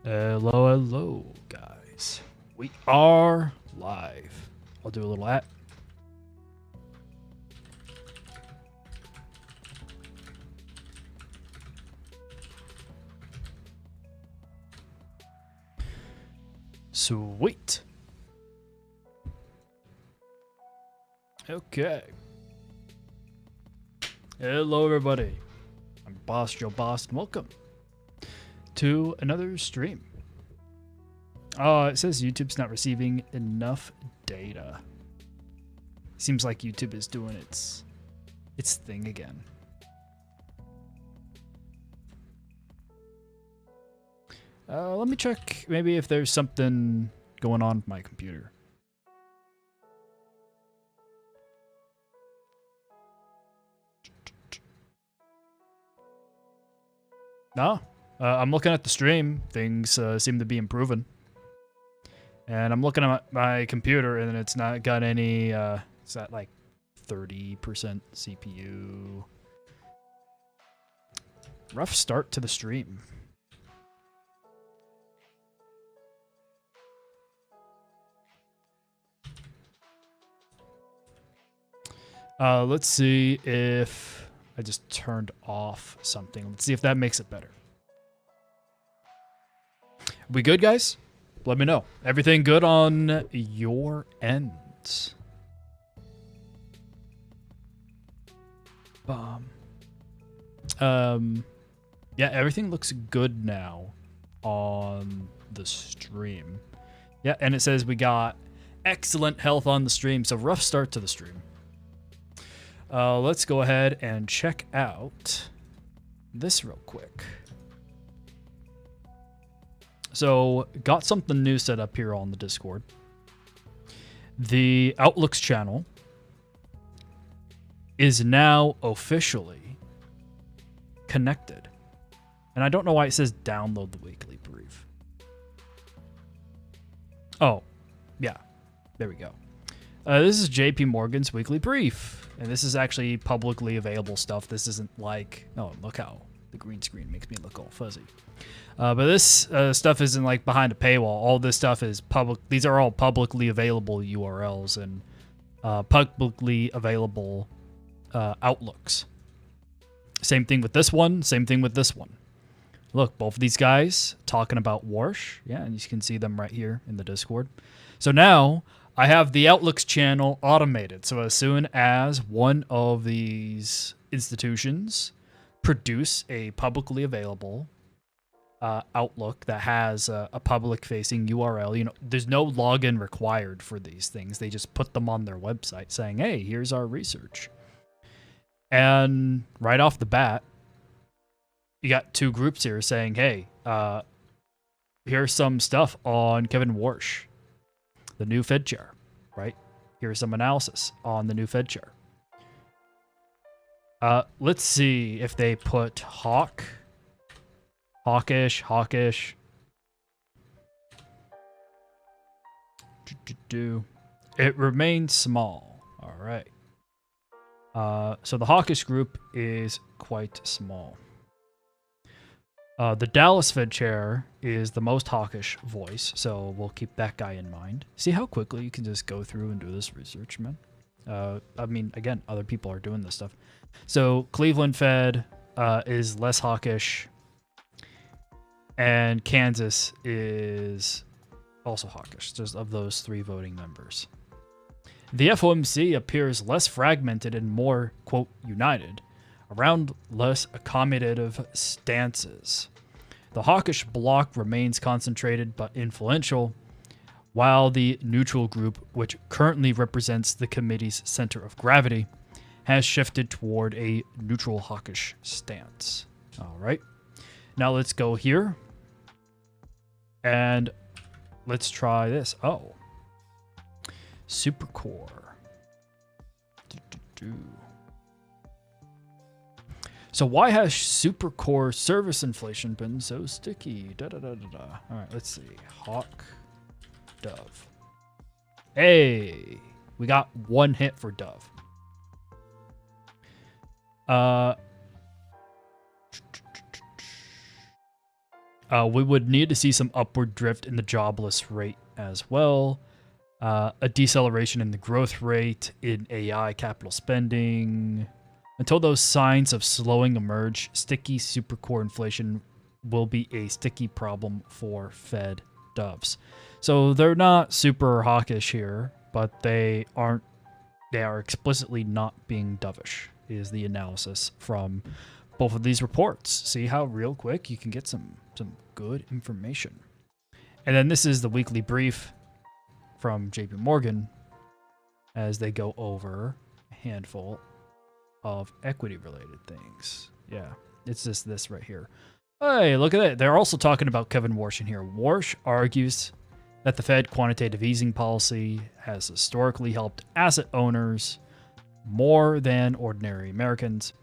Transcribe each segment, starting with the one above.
Hello, hello, guys. We are live. I'll do a little at. Sweet. Okay. Hello, everybody. I'm Boss Joe Boss, and welcome to another stream. It says YouTube's not receiving enough data. Seems like YouTube is doing its thing again. Let me check maybe if there's something going on with my computer. No, I'm looking at the stream. Things seem to be improving. And I'm looking at my computer, and it's not got any, it's at like 30% CPU. Rough start to the stream. Let's see if I just turned off something. Let's see if that makes it better. We good, guys? Let me know. Everything good on your end? Yeah, everything looks good now on the stream. Yeah, and it says we got excellent health on the stream, so rough start to the stream. Let's go ahead and check out this real quick. So, got something new set up here on the Discord. The Outlooks channel is now officially connected. And I don't know why it says download the weekly brief. Oh, yeah. There we go. This is JP Morgan's weekly brief. And this is actually publicly available stuff. This isn't like... Oh, look how the green screen makes me look all fuzzy. But this stuff isn't like behind a paywall. All this stuff is public. These are all publicly available URLs and publicly available outlooks. Same thing with this one. Same thing with this one. Look, both of these guys talking about Warsh. Yeah, and you can see them right here in the Discord. So now I have the Outlooks channel automated. So as soon as one of these institutions produce a publicly available Outlook that has a public-facing URL, you know, there's no login required for these things. They just put them on their website saying, hey, here's our research. And right off the bat, you got two groups here saying, hey, here's some stuff on Kevin Warsh, the new Fed chair, right? Here's some analysis on the new Fed chair. Let's see if they put hawkish. It remains small. All right. So the hawkish group is quite small. The Dallas Fed chair is the most hawkish voice, so we'll keep that guy in mind. See how quickly you can just go through and do this research, man? I mean, again, other people are doing this stuff. So Cleveland Fed is less hawkish, and Kansas is also hawkish, just of those three voting members. The FOMC appears less fragmented and more, quote, united, around less accommodative stances. The hawkish bloc remains concentrated but influential, while the neutral group, which currently represents the committee's center of gravity, has shifted toward a neutral hawkish stance. All right. Now let's go here. And let's try this. Oh. Supercore. So why has Supercore service inflation been so sticky? All right, let's see. Hawk, Dove. Hey, we got one hit for Dove. We would need to see some upward drift in the jobless rate as well. A deceleration in the growth rate in AI capital spending. Until those signs of slowing emerge, sticky supercore inflation will be a sticky problem for Fed doves. So they're not super hawkish here, but they are explicitly not being dovish, is the analysis from both of these reports. See how real quick you can get some good information. And then this is the weekly brief from JP Morgan as they go over a handful of equity related things. Yeah, it's just this right here. Hey, look at that. They're also talking about Kevin Warsh in here. Warsh argues that the Fed quantitative easing policy has historically helped asset owners more than ordinary Americans.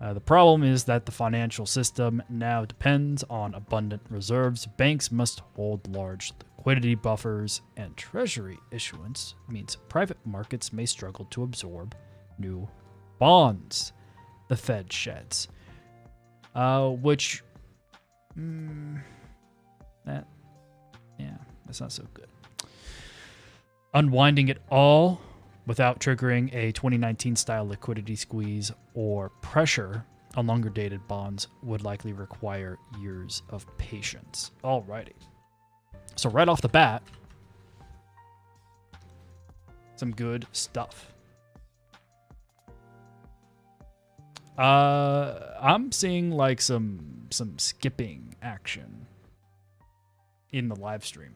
The problem is that the financial system now depends on abundant reserves. Banks must hold large liquidity buffers, and treasury issuance means private markets may struggle to absorb new bonds the Fed sheds. That's not so good. Unwinding it all without triggering a 2019 style liquidity squeeze or pressure on longer dated bonds would likely require years of patience. Alrighty. So right off the bat, some good stuff. I'm seeing like some skipping action in the live stream.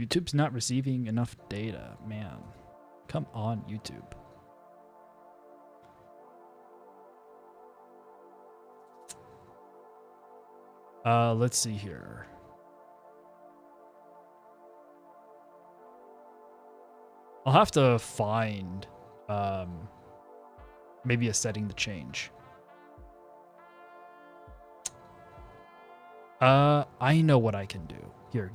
YouTube's not receiving enough data, man. Come on, YouTube. Let's see here. I'll have to find maybe a setting to change. I know what I can do. Here.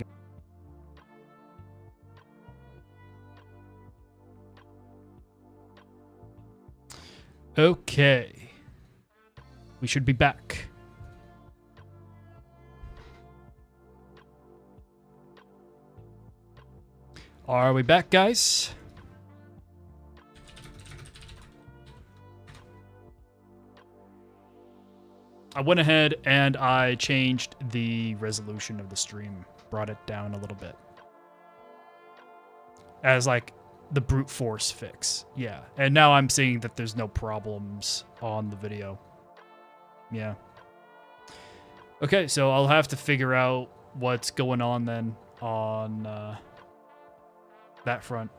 Okay. We should be back. Are we back, guys? I went ahead and I changed the resolution of the stream, brought it down a little bit. As like the brute force fix. Yeah. And now I'm seeing that there's no problems on the video. Yeah. Okay, so I'll have to figure out what's going on then on that front.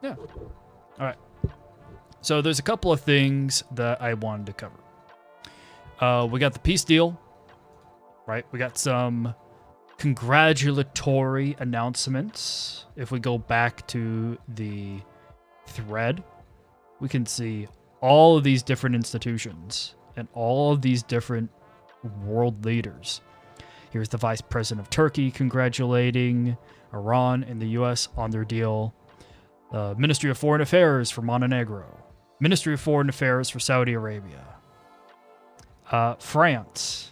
Yeah. All right. So there's a couple of things that I wanted to cover. We got the peace deal, right? We got some congratulatory announcements. If we go back to the thread, we can see all of these different institutions and all of these different world leaders. Here's the Vice President of Turkey congratulating Iran and the U.S. on their deal. The Ministry of Foreign Affairs for Montenegro. Ministry of Foreign Affairs for Saudi Arabia. France.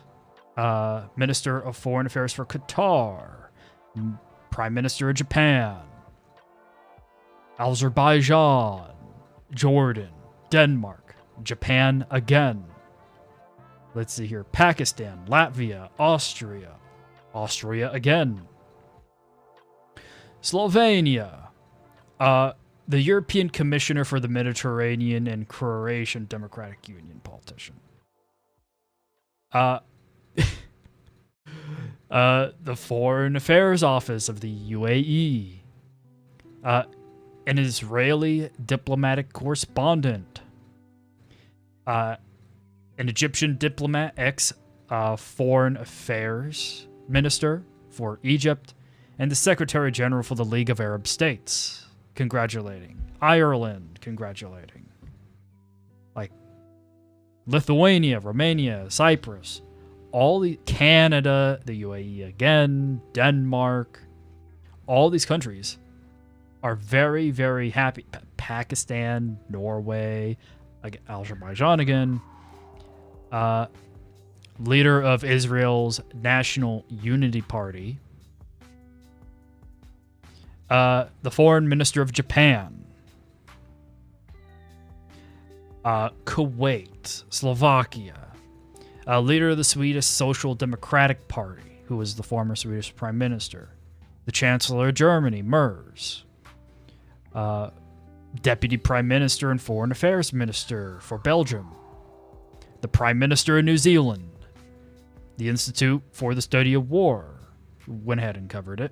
Minister of Foreign Affairs for Qatar. Prime Minister of Japan. Azerbaijan. Jordan. Denmark. Japan again. Let's see here. Pakistan, Latvia, Austria. Austria again. Slovenia. The European Commissioner for the Mediterranean and Croatian Democratic Union politician. The Foreign Affairs Office of the UAE. An Israeli diplomatic correspondent. An Egyptian diplomat, ex-foreign affairs minister for Egypt, and the Secretary General for the League of Arab States, congratulating. Ireland, congratulating. Like, Lithuania, Romania, Cyprus, all the Canada, the UAE again, Denmark, all these countries are very, very happy. Pakistan, Norway, Azerbaijan again. Leader of Israel's National Unity Party. The Foreign Minister of Japan. Kuwait, Slovakia. Leader of the Swedish Social Democratic Party, who was the former Swedish Prime Minister. The Chancellor of Germany, Merz. Deputy Prime Minister and Foreign Affairs Minister for Belgium. The Prime Minister of New Zealand. The Institute for the Study of War. Went ahead and covered it.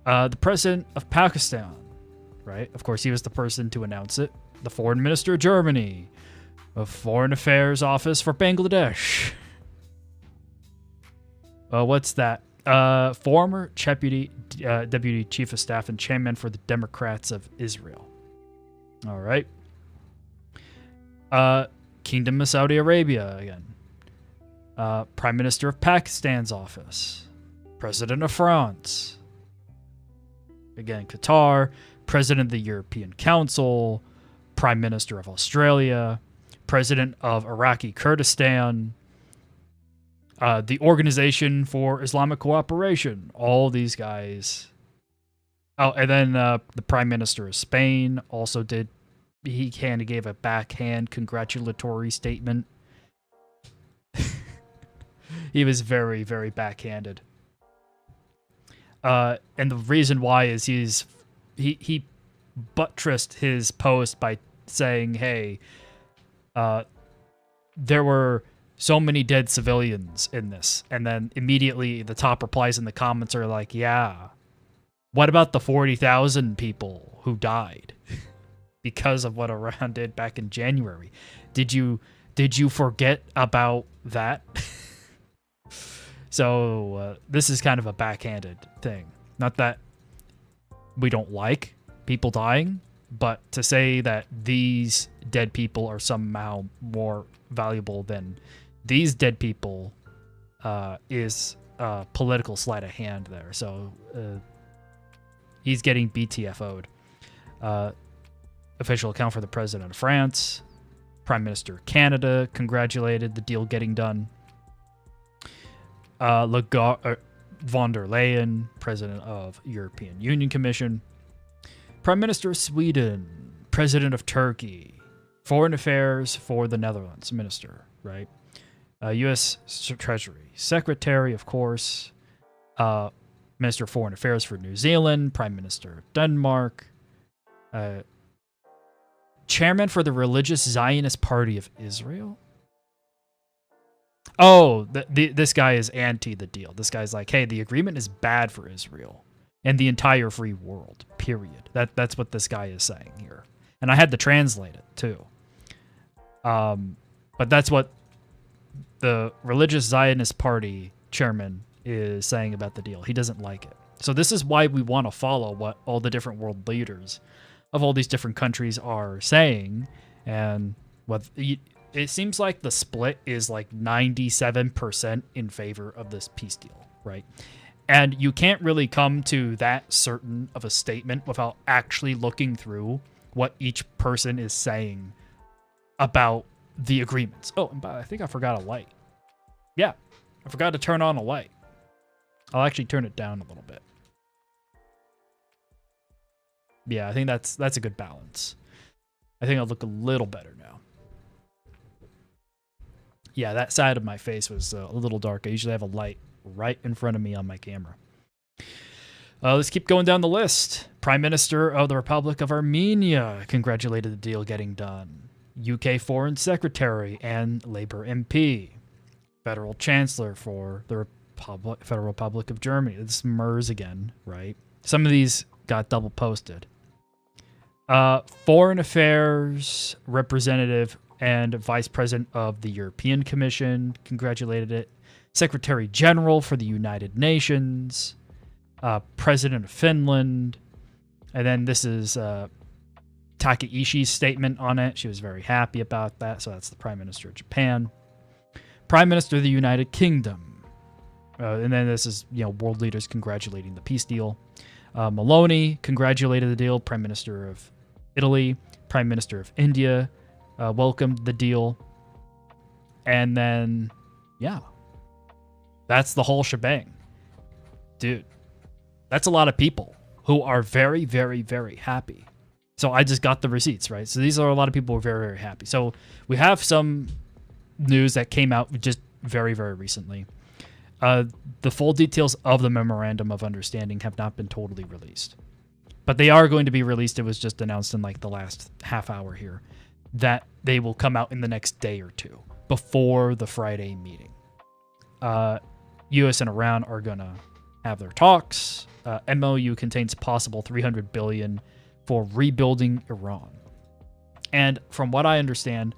The President of Pakistan, right? Of course, he was the person to announce it. The Foreign Minister of Germany. A Foreign Affairs Office for Bangladesh. What's that? Former Deputy Chief of Staff and Chairman for the Democrats of Israel. All right. Kingdom of Saudi Arabia again. Prime Minister of Pakistan's office. President of France. Again, Qatar. President of the European Council. Prime Minister of Australia. President of Iraqi Kurdistan. The Organization for Islamic Cooperation. All these guys. Oh, and then the Prime Minister of Spain also did. He kind of gave a backhand congratulatory statement. He was very, very backhanded. And the reason why is he buttressed his post by saying, hey, there were so many dead civilians in this. And then immediately the top replies in the comments are like, yeah, what about the 40,000 people who died because of what Iran did back in January? Did you forget about that? So this is kind of a backhanded thing. Not that we don't like people dying, but to say that these dead people are somehow more valuable than these dead people is a political sleight of hand there. So he's getting BTFO'd. Official account for the President of France. Prime Minister of Canada congratulated the deal getting done. Von der Leyen, President of European Union Commission. Prime Minister of Sweden, President of Turkey, Foreign Affairs for the Netherlands, Minister, right? U.S. Treasury Secretary, of course. Minister of Foreign Affairs for New Zealand, Prime Minister of Denmark. Chairman for the Religious Zionist Party of Israel. Oh, this guy is anti the deal. This guy's like, hey, the agreement is bad for Israel and the entire free world, period. That's what this guy is saying here. And I had to translate it, too. But that's what the Religious Zionist Party chairman is saying about the deal. He doesn't like it. So this is why we want to follow what all the different world leaders of all these different countries are saying. And what it seems like the split is like 97% in favor of this peace deal, right? And you can't really come to that certain of a statement without actually looking through what each person is saying about the agreements. Oh, and I think I forgot a light. Yeah, I forgot to turn on a light. I'll actually turn it down a little bit. Yeah, I think that's a good balance. I think I'll look a little better now. Yeah, that side of my face was a little dark. I usually have a light right in front of me on my camera. Let's keep going down the list. Prime Minister of the Republic of Armenia congratulated the deal getting done. UK Foreign Secretary and Labour MP. Federal Chancellor for the Federal Republic of Germany. This is Merz again, right? Some of these got double posted. Foreign Affairs Representative and Vice President of the European Commission congratulated it. Secretary General for the United Nations. President of Finland. And then this is Takaishi's statement on it. She was very happy about that. So that's the Prime Minister of Japan. Prime Minister of the United Kingdom. And then this is, world leaders congratulating the peace deal. Maloney congratulated the deal. Prime Minister of Italy, Prime Minister of India welcomed the deal. And then, yeah, that's the whole shebang. Dude, that's a lot of people who are very, very, very happy. So I just got the receipts, right? So these are a lot of people who are very, very happy. So we have some news that came out just very, very recently. The full details of the Memorandum of Understanding have not been totally released. But they are going to be released. It was just announced in like the last half hour here that they will come out in the next day or two before the Friday meeting. U.S. and Iran are going to have their talks. MOU contains possible $300 billion for rebuilding Iran. And from what I understand,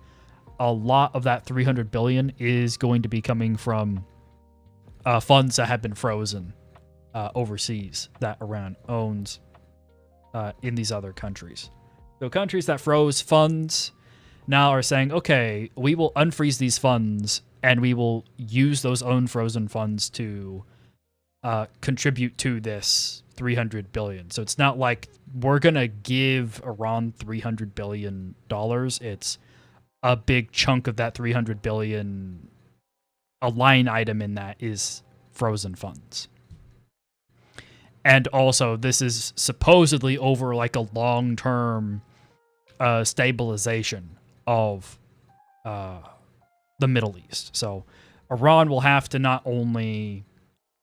a lot of that $300 billion is going to be coming from funds that have been frozen overseas that Iran owns in these other countries. So countries that froze funds now are saying, okay, we will unfreeze these funds and we will use those own frozen funds to contribute to this $300 billion. So it's not like we're going to give Iran $300 billion. It's a big chunk of that $300 billion. A line item in that is frozen funds. And also, this is supposedly over like a long-term stabilization of the Middle East. So Iran will have to not only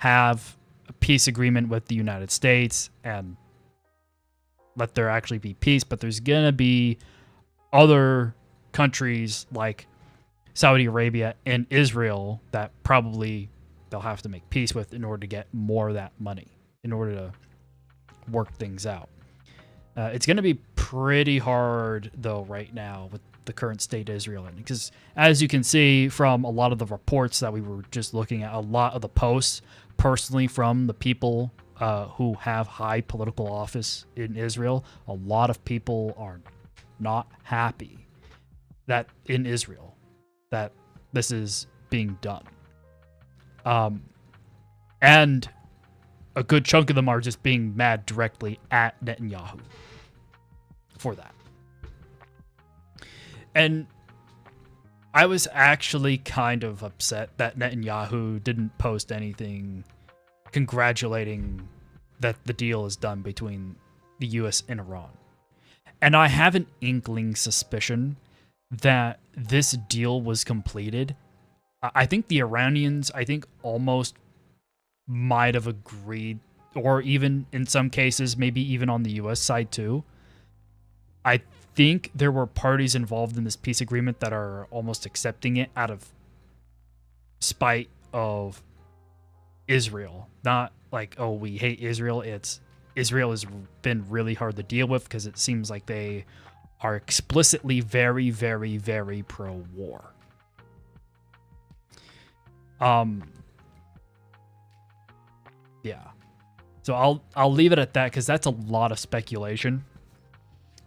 have a peace agreement with the United States and let there actually be peace, but there's going to be other countries like Saudi Arabia and Israel that probably they'll have to make peace with in order to get more of that money, in order to work things out. It's going to be pretty hard, though, right now with the current state Israel in, because as you can see from a lot of the reports that we were just looking at, a lot of the posts personally from the people who have high political office in Israel, a lot of people are not happy that in Israel that this is being done. And a good chunk of them are just being mad directly at Netanyahu for that. And I was actually kind of upset that Netanyahu didn't post anything congratulating that the deal is done between the US and Iran. And I have an inkling suspicion that this deal was completed. I think the Iranians, almost might have agreed, or even in some cases, maybe even on the US side too. I think there were parties involved in this peace agreement that are almost accepting it out of spite of Israel. Not like, oh, we hate Israel. It's Israel has been really hard to deal with because it seems like they are explicitly very, very, very pro-war. Yeah. So I'll leave it at that because that's a lot of speculation.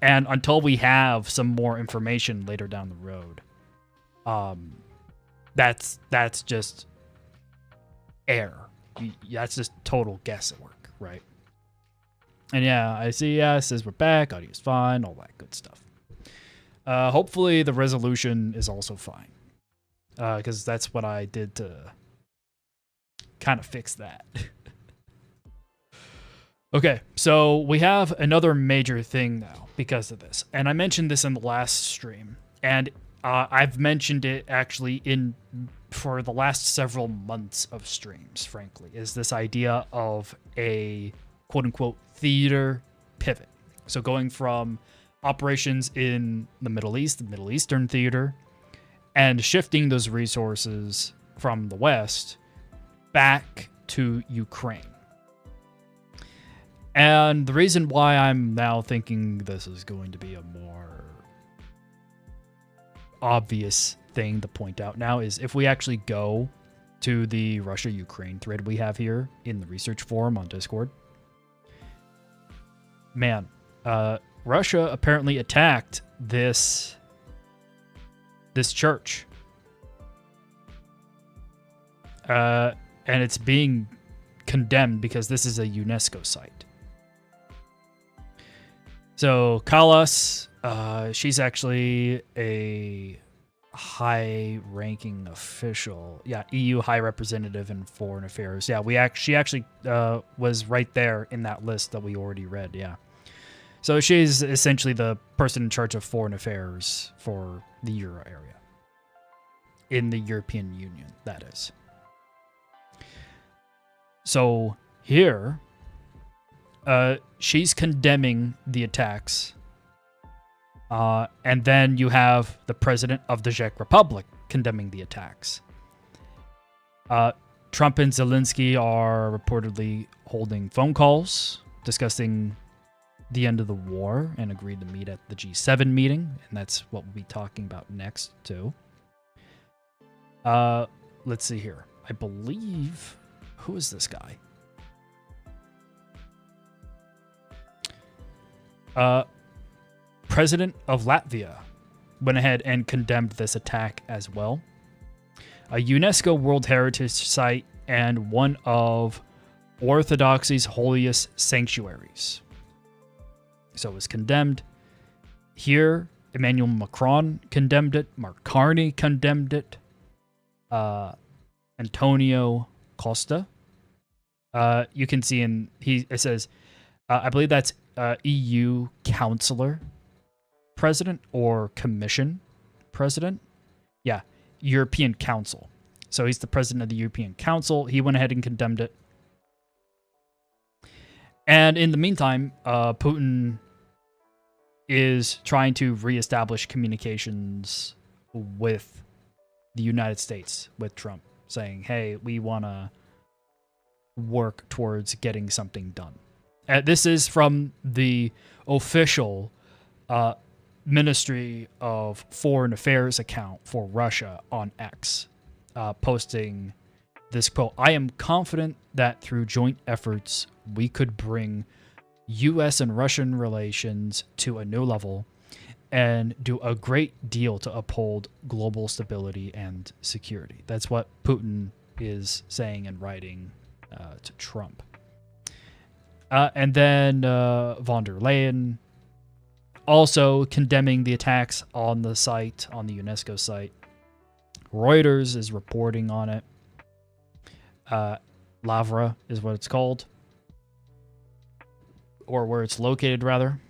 And until we have some more information later down the road, that's just air. That's just total guesswork, right? And yeah, I see. Yeah, it says we're back. Audio's fine. All that good stuff. Hopefully the resolution is also fine, because that's what I did to kind of fix that. Okay, so we have another major thing now because of this. And I mentioned this in the last stream. And I've mentioned it actually for the last several months of streams, frankly, is this idea of a quote-unquote theater pivot. So going from operations in the Middle East, the Middle Eastern theater, and shifting those resources from the West back to Ukraine. And the reason why I'm now thinking this is going to be a more obvious thing to point out now is if we actually go to the Russia-Ukraine thread we have here in the research forum on Discord. Man, Russia apparently attacked this church. And it's being condemned because this is a UNESCO site. So Callas, she's actually a high-ranking official. Yeah, EU High Representative in Foreign Affairs. Yeah, she actually was right there in that list that we already read. Yeah. So she's essentially the person in charge of foreign affairs for the Euro area. In the European Union, that is. So here, she's condemning the attacks. And then you have the president of the Czech Republic condemning the attacks. Trump and Zelensky are reportedly holding phone calls discussing the end of the war and agreed to meet at the G7 meeting. And that's what we'll be talking about next, too. Let's see here. I believe... Who is this guy? President of Latvia went ahead and condemned this attack as well. A UNESCO World Heritage Site and one of Orthodoxy's holiest sanctuaries. So it was condemned. Here, Emmanuel Macron condemned it. Mark Carney condemned it. Antonio Costa. You can see it says, I believe that's EU Counselor President or Commission President. Yeah, European Council. So he's the President of the European Council. He went ahead and condemned it. And in the meantime, Putin is trying to reestablish communications with the United States, with Trump, saying, hey, we want to work towards getting something done. This is from the official Ministry of Foreign Affairs account for Russia on X, posting this quote: I am confident that through joint efforts, we could bring U.S. and Russian relations to a new level and do a great deal to uphold global stability and security. That's what Putin is saying and writing to Trump. And then von der Leyen also condemning the attacks on the site, on the UNESCO site. Reuters is reporting on it. Lavra is what it's called. Or where it's located, rather.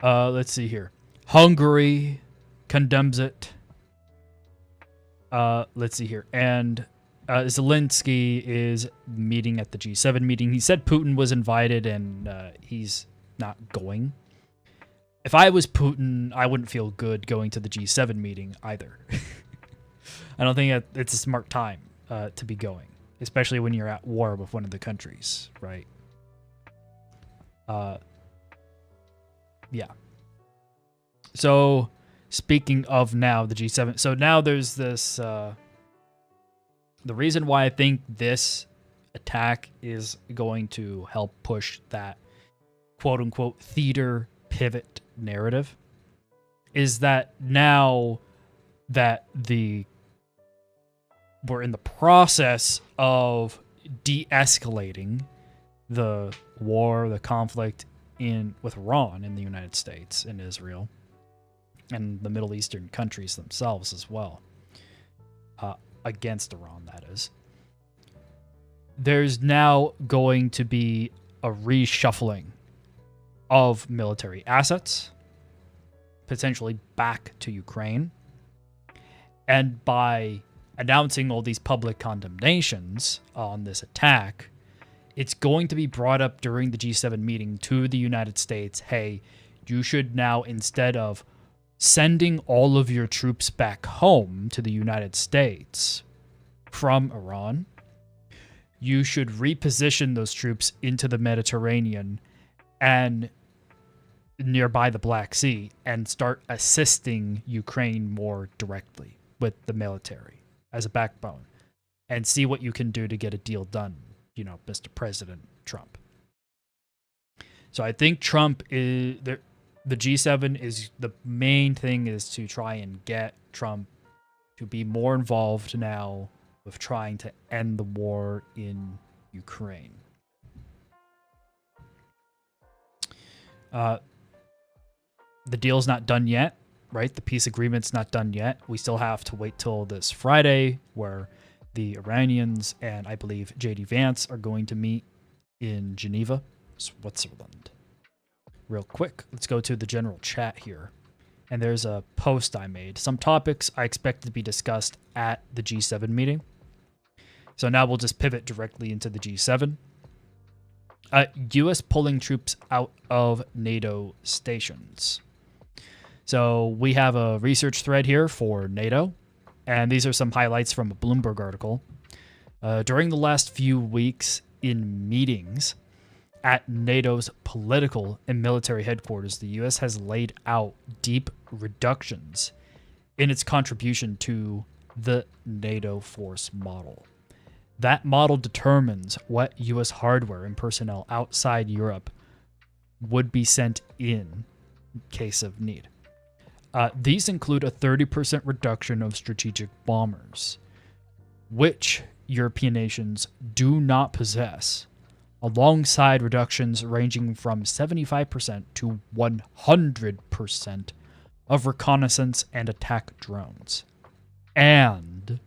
Let's see here. Hungary condemns it. Let's see here. And Zelensky is meeting at the G7 meeting. He said Putin was invited and he's not going. If I was Putin, I wouldn't feel good going to the G7 meeting either. I don't think it's a smart time to be going, especially when you're at war with one of the countries, right? Yeah. So, speaking of now, the G7. So now there's this... the reason why I think this attack is going to help push that quote-unquote theater pivot narrative is that now that we're in the process of de-escalating the war, the conflict with Iran in the United States and Israel and the Middle Eastern countries themselves as well, against Iran, that is. There's now going to be a reshuffling of military assets, potentially back to Ukraine. And by announcing all these public condemnations on this attack, it's going to be brought up during the G7 meeting to the United States, hey, you should now, instead of sending all of your troops back home to the United States from Iran, you should reposition those troops into the Mediterranean and nearby the Black Sea and start assisting Ukraine more directly with the military as a backbone and see what you can do to get a deal done, you know, Mr. President Trump. So I think Trump is there. The G7 is the main thing is to try and get Trump to be more involved now with trying to end the war in Ukraine. The deal's not done yet, right? The peace agreement's not done yet. We still have to wait till this Friday where the Iranians and I believe J.D. Vance are going to meet in Geneva, Switzerland. Real quick, let's go to the general chat here. And there's a post I made. Some topics I expect to be discussed at the G7 meeting. So now we'll just pivot directly into the G7. U.S. pulling troops out of NATO stations. So we have a research thread here for NATO, and these are some highlights from a Bloomberg article. During the last few weeks in meetings at NATO's political and military headquarters, the U.S. has laid out deep reductions in its contribution to the NATO force model. That model determines what U.S. hardware and personnel outside Europe would be sent in case of need. These include a 30% reduction of strategic bombers, which European nations do not possess, alongside reductions ranging from 75% to 100% of reconnaissance and attack drones, and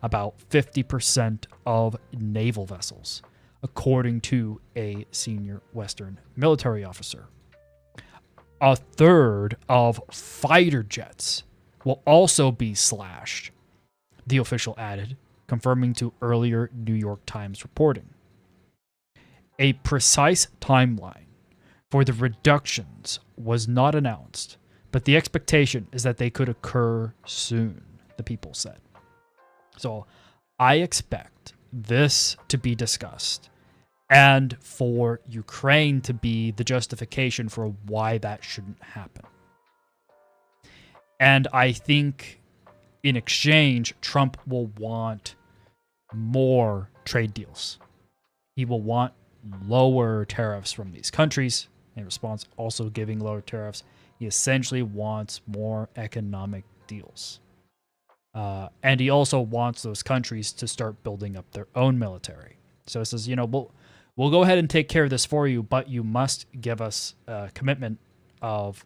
about 50% of naval vessels, according to a senior Western military officer. A third of fighter jets will also be slashed, the official added, confirming to earlier New York Times reporting. A precise timeline for the reductions was not announced, but the expectation is that they could occur soon, the people said. So I expect this to be discussed and for Ukraine to be the justification for why that shouldn't happen. And I think in exchange, Trump will want more trade deals. He will want lower tariffs from these countries. In response, also giving lower tariffs. He essentially wants more economic deals. And he also wants those countries to start building up their own military. So it says, we'll go ahead and take care of this for you, but you must give us a commitment of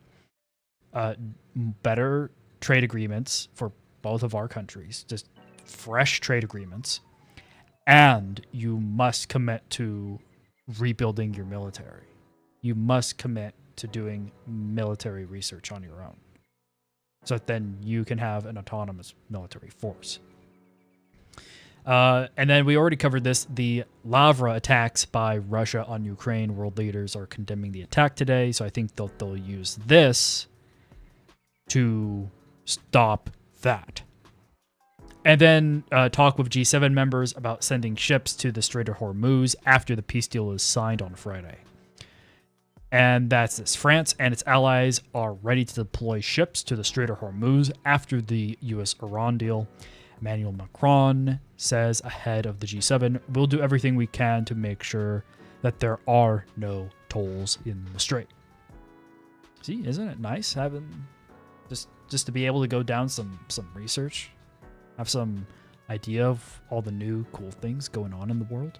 better trade agreements for both of our countries, just fresh trade agreements, and you must commit to rebuilding your military. You must commit to doing military research on your own, so that then you can have an autonomous military force. And then we already covered this. The Lavra attacks by Russia on Ukraine. World leaders are condemning the attack today. So I think they'll use this to stop that. And then talk with G7 members about sending ships to the Strait of Hormuz after the peace deal is signed on Friday. And that's this. France and its allies are ready to deploy ships to the Strait of Hormuz after the U.S.-Iran deal. Emmanuel Macron says ahead of the G7, we'll do everything we can to make sure that there are no tolls in the strait. See, isn't it nice having just to be able to go down some research, have some idea of all the new cool things going on in the world?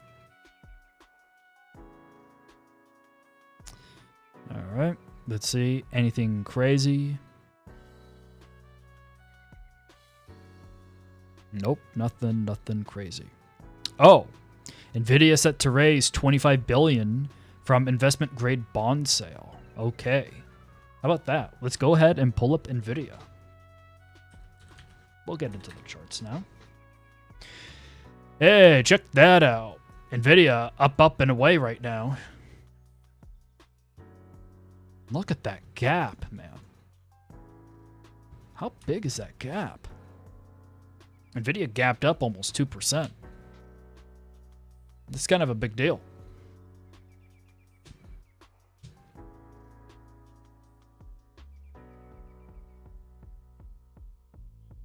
All right, let's see. Anything crazy? Nope, nothing crazy. Oh, Nvidia set to raise $25 billion from investment-grade bond sale. Okay, how about that? Let's go ahead and pull up Nvidia. We'll get into the charts now. Hey, check that out. Nvidia up and away right now. Look at that gap, man. How big is that gap? Nvidia gapped up almost 2%. This is kind of a big deal.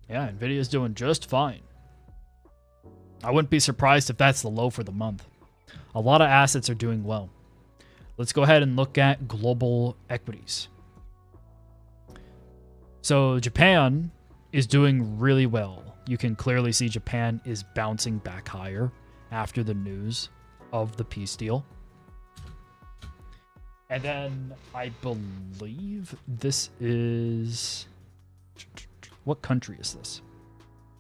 Yeah, Nvidia's doing just fine. I wouldn't be surprised if that's the low for the month. A lot of assets are doing well. Let's go ahead and look at global equities. So Japan is doing really well. You can clearly see Japan is bouncing back higher after the news of the peace deal. And then I believe this is... What country is this?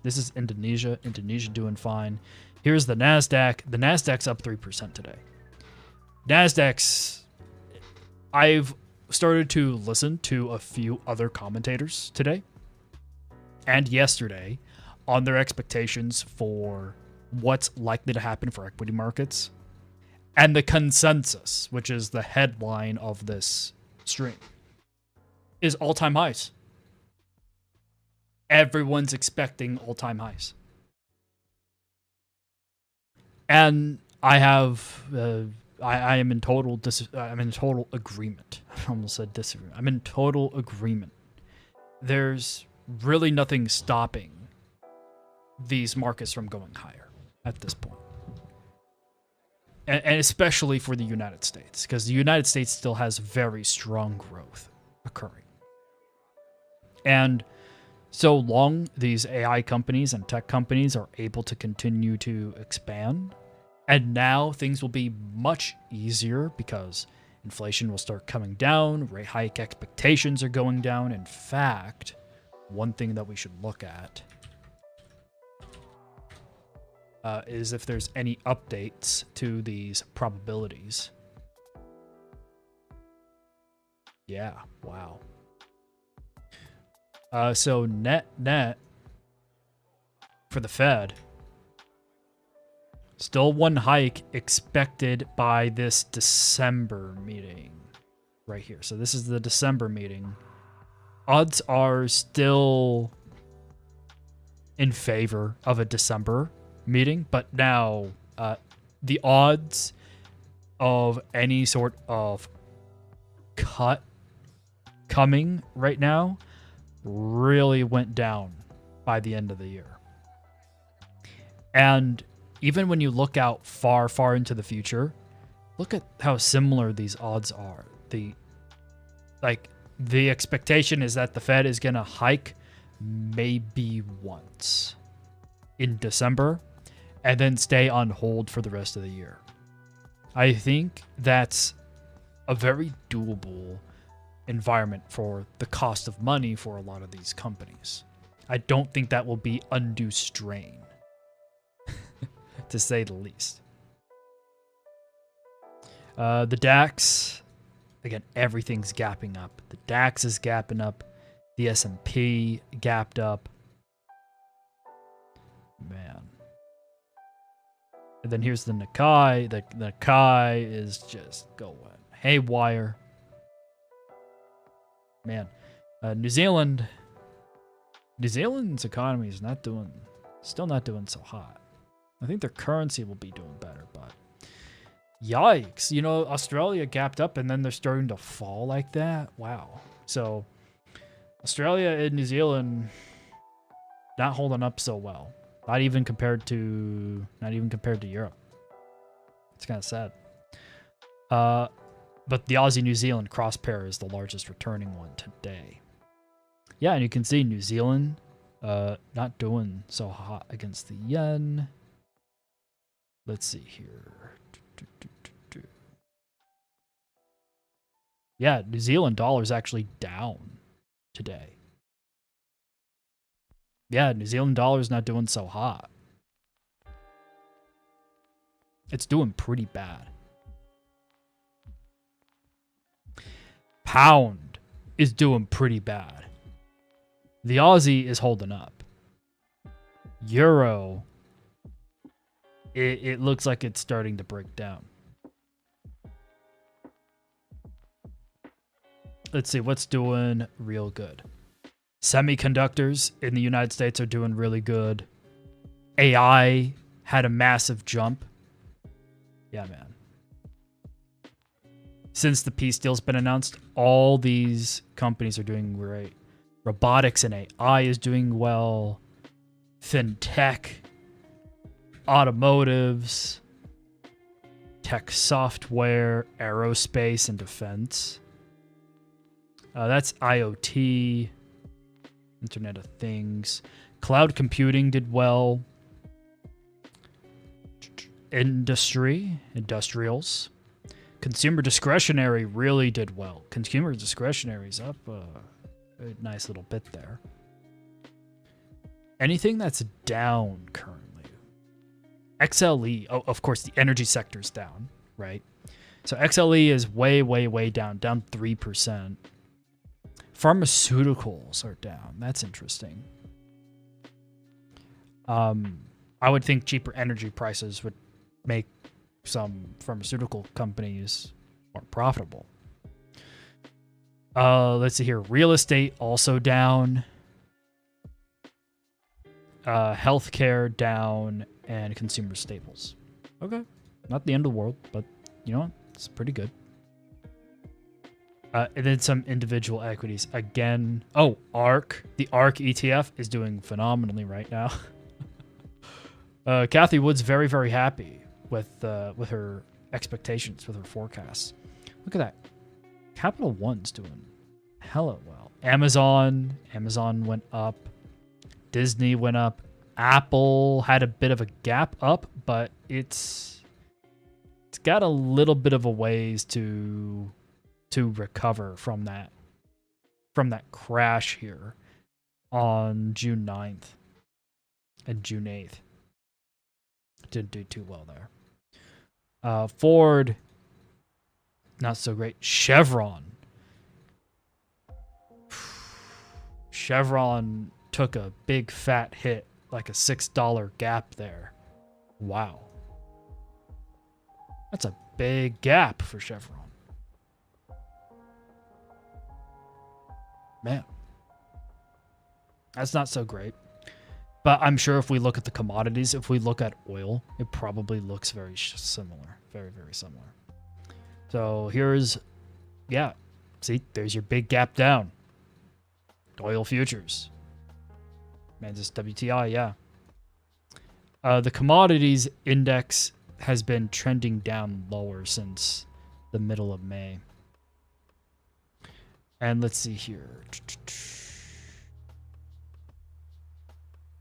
This is Indonesia. Indonesia doing fine. Here's the NASDAQ. The NASDAQ's up 3% today. NASDAQ's... I've started to listen to a few other commentators today and yesterday on their expectations for what's likely to happen for equity markets. And the consensus, which is the headline of this stream, is all-time highs. Everyone's expecting all-time highs. And I have, I am in total agreement. I almost said disagreement. I'm in total agreement. There's really nothing stopping these markets from going higher at this point. And especially for the United States, because the United States still has very strong growth occurring. And so long these AI companies and tech companies are able to continue to expand, and now things will be much easier because inflation will start coming down, rate hike expectations are going down. In fact, one thing that we should look at is if there's any updates to these probabilities. Yeah, wow. So net for the Fed, still one hike expected by this December meeting right here. So this is the December meeting. Odds are still in favor of a December meeting, but now the odds of any sort of cut coming right now really went down by the end of the year. And even when you look out far, far into the future, look at how similar these odds are. The expectation is that the Fed is going to hike maybe once in December and then stay on hold for the rest of the year. I think that's a very doable environment for the cost of money for a lot of these companies. I don't think that will be undue strain, to say the least. The DAX, again, everything's gapping up. The DAX is gapping up. The S&P gapped up. Man. And then here's the Nikkei. The Nikkei is just going haywire. Man. New Zealand's economy is still not doing so hot. I think their currency will be doing better, but yikes. You know, Australia gapped up and then they're starting to fall like that. Wow. So Australia and New Zealand not holding up so well. Not even compared to Europe. It's kind of sad. But the Aussie-New Zealand cross pair is the largest returning one today. Yeah, and you can see New Zealand not doing so hot against the yen. Let's see here. Yeah, New Zealand dollar is actually down today. Yeah, New Zealand dollar is not doing so hot. It's doing pretty bad. Pound is doing pretty bad. The Aussie is holding up. Euro, it looks like it's starting to break down. Let's see what's doing real good. Semiconductors in the United States are doing really good. AI had a massive jump. Yeah, man. Since the peace deal's been announced, all these companies are doing great. Robotics and AI is doing well. Fintech, automotives, tech software, aerospace, and defense. That's IoT, Internet of Things. Cloud computing did well. Industrials. Consumer discretionary really did well. Consumer discretionary's up a nice little bit there. Anything that's down currently. XLE, oh, of course, the energy sector's down, right? So XLE is way, way, way down 3%. Pharmaceuticals are down. That's interesting. I would think cheaper energy prices would make some pharmaceutical companies more profitable. Let's see here. Real estate also down. Healthcare down, and consumer staples. Okay. Not the end of the world, but you know what? It's pretty good. And then some individual equities. Again, oh, ARK. The ARK ETF is doing phenomenally right now. Kathy Wood's very, very happy with her expectations, with her forecasts. Look at that. Capital One's doing hella well. Amazon went up. Disney went up. Apple had a bit of a gap up, but it's got a little bit of a ways to recover from that crash here on June 9th and June 8th. Didn't do too well there. Ford, not so great. Chevron took a big fat hit, like a $6 gap there. Wow. That's a big gap for Chevron. Man. That's not so great. But I'm sure if we look at the commodities, if we look at oil, it probably looks very similar. Very, very similar. So here's, yeah. See, there's your big gap down. Oil futures. Man, just WTI, yeah. The commodities index has been trending down lower since the middle of May. And let's see here.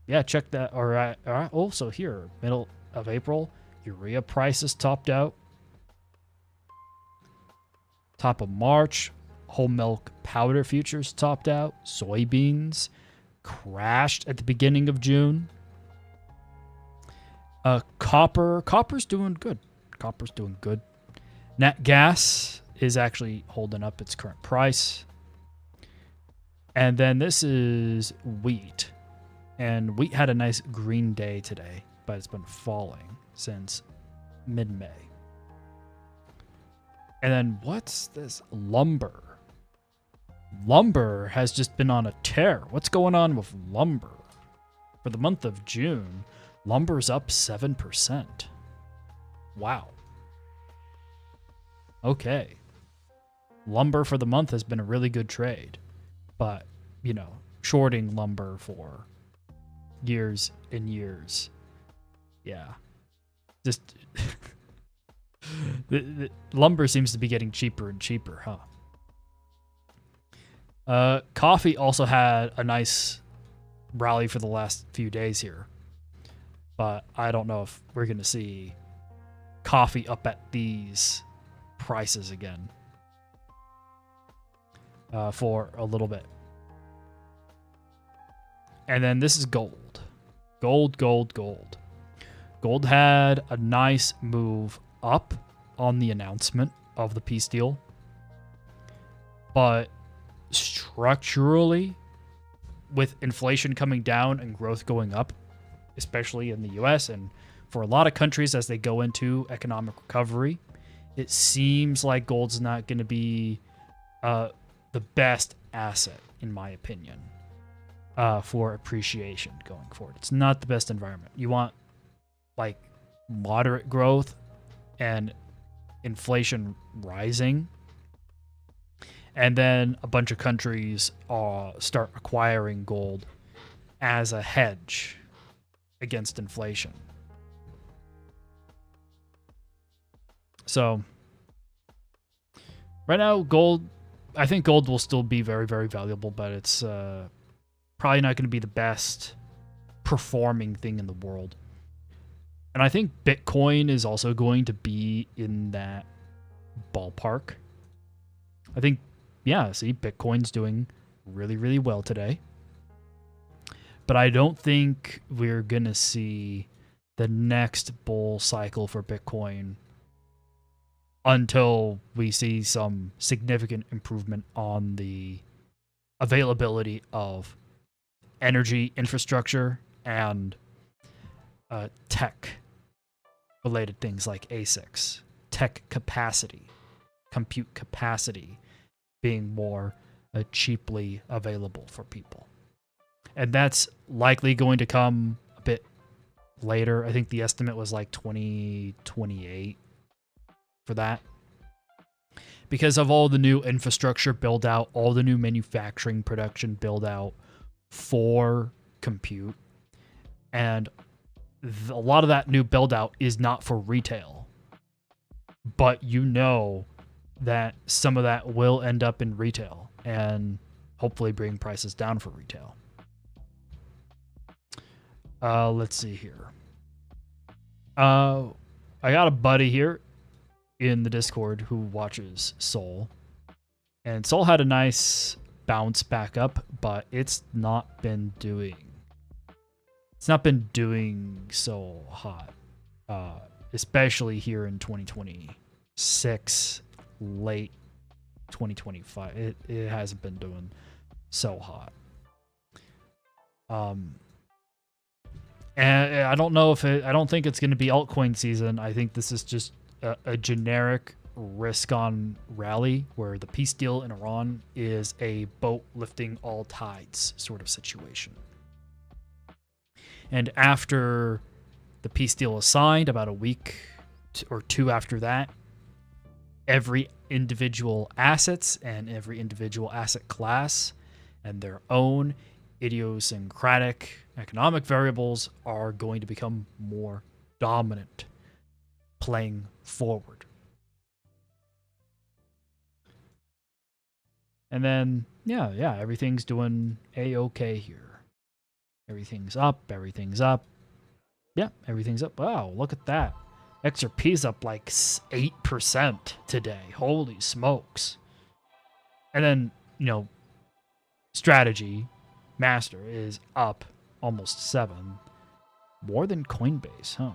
Yeah, check that. All right. Also here, middle of April, urea prices topped out. Top of March, whole milk powder futures topped out. Soybeans crashed at the beginning of June. Copper's doing good. Nat gas is actually holding up its current price. And then this is wheat. And wheat had a nice green day today, but it's been falling since mid-May. And then what's this? Lumber. Lumber has just been on a tear. What's going on with lumber? For the month of June, lumber's up 7%. Wow. Okay. Lumber for the month has been a really good trade. But, you know, shorting lumber for years and years. Yeah. Just the lumber seems to be getting cheaper and cheaper, huh? Coffee also had a nice rally for the last few days here. But I don't know if we're going to see coffee up at these prices again for a little bit. And then this is gold. Gold. Gold had a nice move up on the announcement of the peace deal. But structurally, with inflation coming down and growth going up, especially in the US and for a lot of countries as they go into economic recovery, it seems like gold's not going to be the best asset, in my opinion, for appreciation going forward. It's not the best environment. You want like moderate growth and inflation rising, and then a bunch of countries start acquiring gold as a hedge against inflation. So right now, gold, I think gold will still be very, very valuable, but it's probably not going to be the best performing thing in the world. And I think Bitcoin is also going to be in that ballpark. I think, yeah, see, Bitcoin's doing really, really well today. But I don't think we're going to see the next bull cycle for Bitcoin until we see some significant improvement on the availability of energy infrastructure and tech-related things like ASICs, tech capacity, compute capacity being more cheaply available for people. And that's likely going to come a bit later. I think the estimate was like 2028 for that. Because of all the new infrastructure build out, all the new manufacturing production build out for compute. And a lot of that new build out is not for retail. But you know that some of that will end up in retail and hopefully bring prices down for retail. Let's see here. I got a buddy here in the Discord who watches Sol. And Sol had a nice bounce back up, but it's not been doing so hot. Especially here in 2026, late 2025. It hasn't been doing so hot. And I don't know if I don't think it's going to be altcoin season. I think this is just a generic risk on rally where the peace deal in Iran is a boat lifting all tides sort of situation. And after the peace deal is signed, about a week or two after that, every individual assets and every individual asset class and their own idiosyncratic economic variables are going to become more dominant playing forward. And then, yeah, everything's doing A-okay here. Everything's up. Yeah, everything's up. Wow, look at that. XRP's up like 8% today. Holy smokes. And then, Strategy Master is up almost 7. More than Coinbase, huh?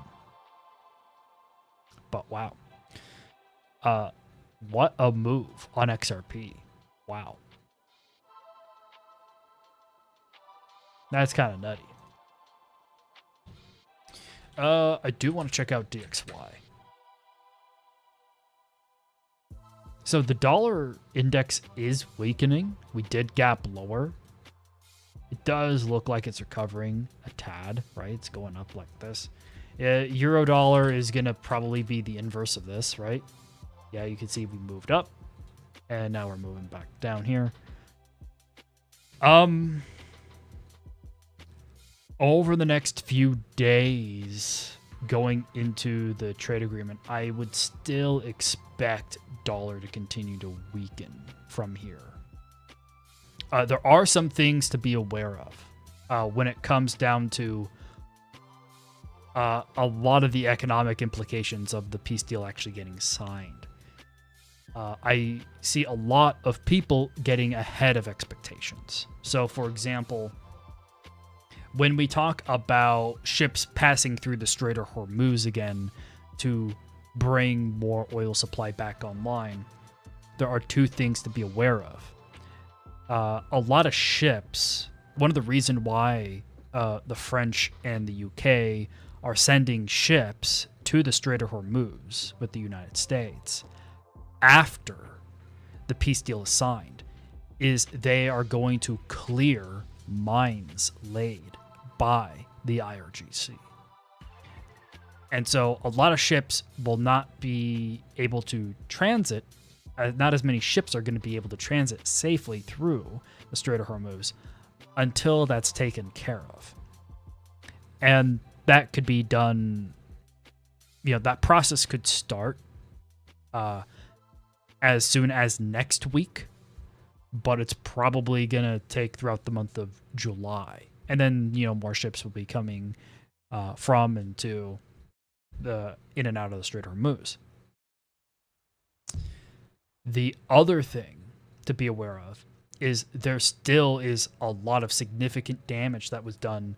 But wow. What a move on XRP. Wow. That's kind of nutty. I do want to check out DXY. So the dollar index is weakening. We did gap lower. It does look like it's recovering a tad, right? It's going up like this. Euro dollar is going to probably be the inverse of this, right? Yeah, you can see we moved up. And now we're moving back down here. Over the next few days, going into the trade agreement, I would still expect dollar to continue to weaken from here. There are some things to be aware of when it comes down to a lot of the economic implications of the peace deal actually getting signed. I see a lot of people getting ahead of expectations. So, for example, when we talk about ships passing through the Strait of Hormuz again to bring more oil supply back online, there are two things to be aware of. A lot of ships, one of the reasons why the French and the UK are sending ships to the Strait of Hormuz with the United States after the peace deal is signed is they are going to clear mines laid by the IRGC. And so a lot of ships will not be able to transit. Not as many ships are going to be able to transit safely through the Strait of Hormuz until that's taken care of. And that could be done, that process could start as soon as next week, but it's probably going to take throughout the month of July. And then, more ships will be coming from and to in and out of the Strait of Hormuz. The other thing to be aware of is there still is a lot of significant damage that was done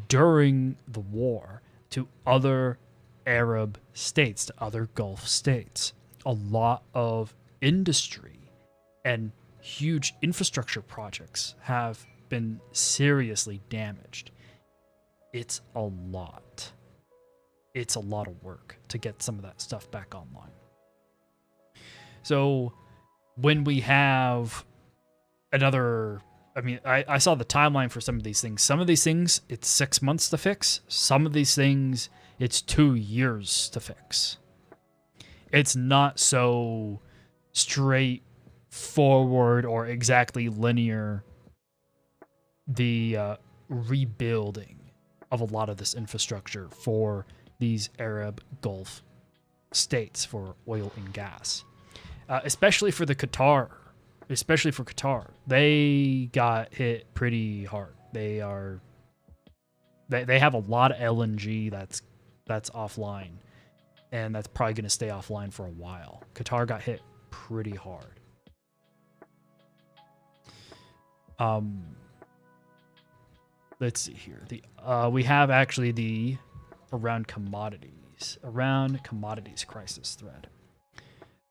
during the war to other Arab states, to other Gulf states. A lot of industry and huge infrastructure projects have been seriously damaged. It's a lot. It's a lot of work to get some of that stuff back online. So when we have another, I saw the timeline for some of these things. Some of these things, it's 6 months to fix. Some of these things, it's 2 years to fix. It's not so straightforward or exactly linear, the rebuilding of a lot of this infrastructure for these Arab Gulf states for oil and gas. Especially for Qatar. They got hit pretty hard. They have a lot of LNG that's offline, and that's probably going to stay offline for a while. Qatar got hit pretty hard. Let's see here. We have actually the around commodities crisis thread.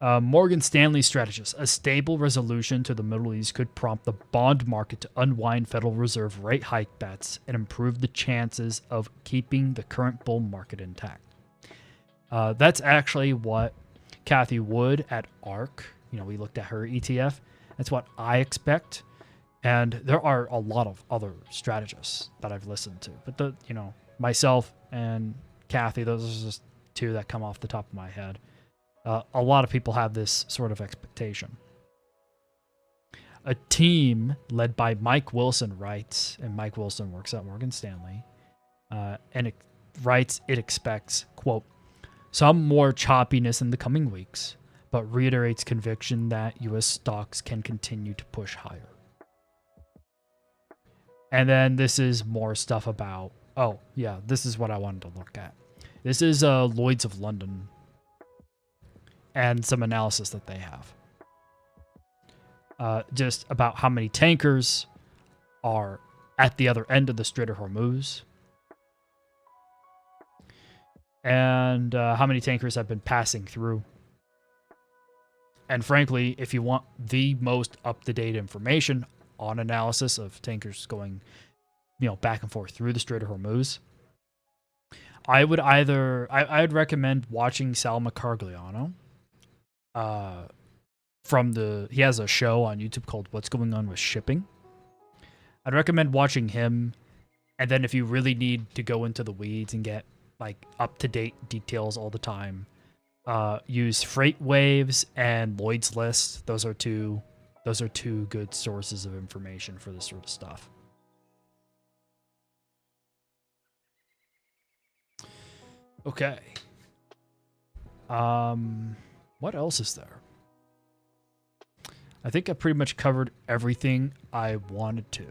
Morgan Stanley strategist: a stable resolution to the Middle East could prompt the bond market to unwind Federal Reserve rate hike bets and improve the chances of keeping the current bull market intact. That's actually what Kathy Wood at ARK, we looked at her ETF. That's what I expect. And there are a lot of other strategists that I've listened to. But myself and Kathy, those are just two that come off the top of my head. A lot of people have this sort of expectation. A team led by Mike Wilson writes, and Mike Wilson works at Morgan Stanley, and it writes it expects, quote, some more choppiness in the coming weeks, but reiterates conviction that U.S. stocks can continue to push higher. And then this is more stuff about, this is what I wanted to look at. This is Lloyd's of London and some analysis that they have. Just about how many tankers are at the other end of the Strait of Hormuz. And how many tankers have been passing through. And frankly, if you want the most up-to-date information on analysis of tankers going, back and forth through the Strait of Hormuz, I would recommend watching Sal Macargliano. He has a show on YouTube called What's Going On with Shipping. I'd recommend watching him, and then if you really need to go into the weeds and get up-to-date details all the time, use Freight Waves and Lloyd's List. Those are two good sources of information for this sort of stuff. Okay. What else is there? I think I pretty much covered everything I wanted to.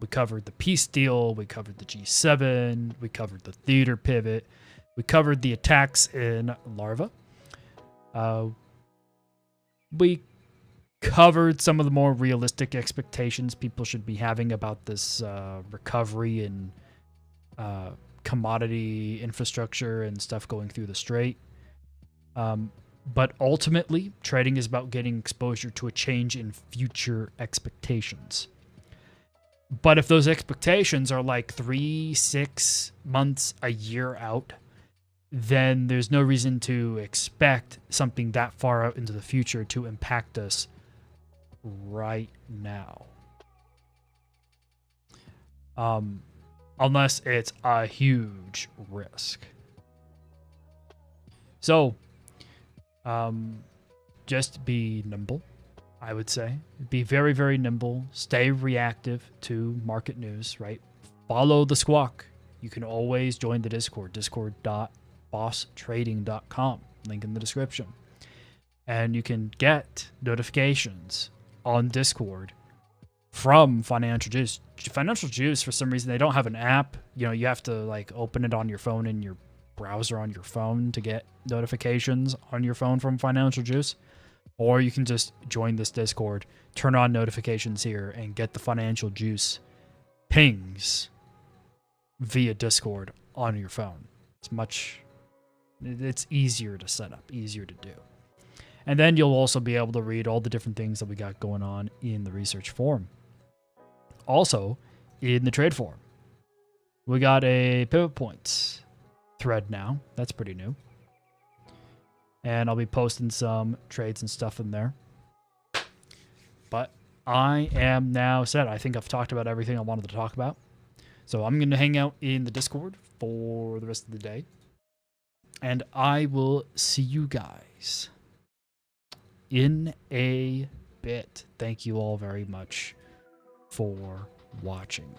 We covered the peace deal. We covered the G7. We covered the theater pivot. We covered the attacks in Lavra. We covered some of the more realistic expectations people should be having about this recovery in commodity infrastructure and stuff going through the strait. But ultimately, trading is about getting exposure to a change in future expectations. But if those expectations are 3, 6 months, a year out, then there's no reason to expect something that far out into the future to impact us right now. Unless it's a huge risk. So, just be nimble, I would say. Be very, very nimble. Stay reactive to market news, right? Follow the squawk. You can always join the Discord, discord.bosstrading.com, link in the description. And you can get notifications on Discord from Financial Juice. Financial Juice, for some reason, they don't have an app. You have to open it on your phone in your browser on your phone to get notifications on your phone from Financial Juice. Or you can just join this Discord, turn on notifications here, and get the financial juice pings via Discord on your phone. It's easier to set up, easier to do. And then you'll also be able to read all the different things that we got going on in the research forum. Also, in the trade forum, we got a pivot points thread now. That's pretty new. And I'll be posting some trades and stuff in there. But I am now set. I think I've talked about everything I wanted to talk about. So I'm going to hang out in the Discord for the rest of the day. And I will see you guys in a bit. Thank you all very much for watching.